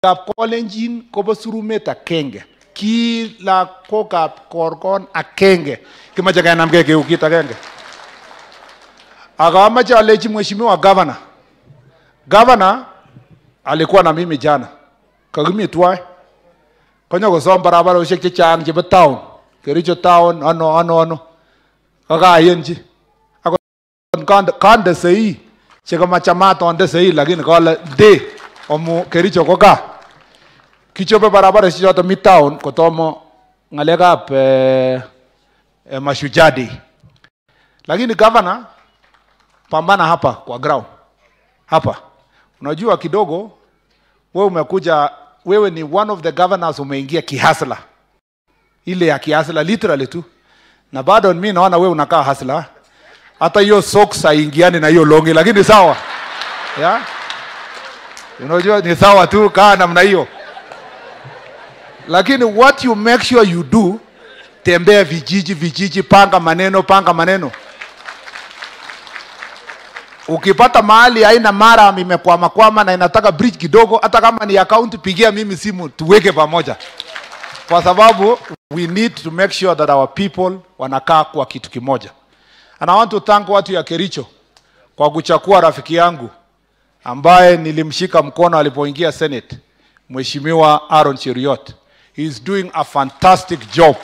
Kap Kalenjin kobo surumet akenge. Kila ko kap korkon akenge. Kimache kenamge keukit akenge. Akamache alechi mheshimiwa governor. Governor alikuwa na mimi jana. Kagimi tuwai. Kanya kosom barabarosiek chechang chebo town. Kericho town ano. Kakayenji. Ako kande sei. Chekama chamata onde sei lakini kala de omu Kericho koka. Kichope barabara sichoto mi town kotomo ngalekap mashujadi. Lakini governor pambana hapa kwa ground. Hapa. Unajua kidogo wewe umekuja, wewe ni one of the governors umeingia kihasla. Ile ya kihasla literally tu. Na bado mimi naona wewe unakaa hasla. Hata hiyo socks haingiani na hiyo longi lakini sawa. Ya? Unajua ni sawa tu kaa namna hiyo. Lakini what you make sure you do, tembea vijiji, panga maneno. Ukipata mahali haina mara imekwama na inataka bridge kidogo, hata kama ni account pigia mimi simu tuweke pamoja. Kwa sababu we need to make sure that our people wanakaa kwa kitu kimoja. And I want to thank watu ya Kericho kwa kuchakua rafiki yangu ambaye nilimshika mkono alipoingia Senate, Mheshimiwa Aaron Cheriot. He is doing a fantastic job.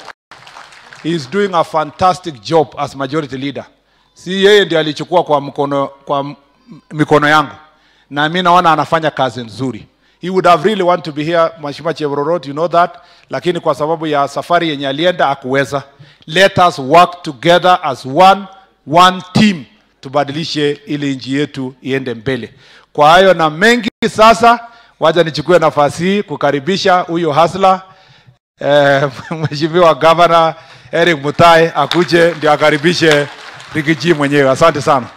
He is doing a fantastic job as majority leader. Si yeye ndiye alichukua kwa mikono yangu. Na mimi naona anafanya kazi nzuri. He would have really want to be here, Mheshimiwa Cheriot, you know that. Lakini kwa sababu ya safari yenye alienda hakuweza. Let us work together as one team tubadilishe ili nchi yetu iende mbele. Kwa hayo na mengi sasa, wacha nichukue nafasi hii kukaribisha huyo hasla Mheshimiwa Governor Eric Mutai akuje ndio akaribishe Rigiji mwenyewe. Asante sana.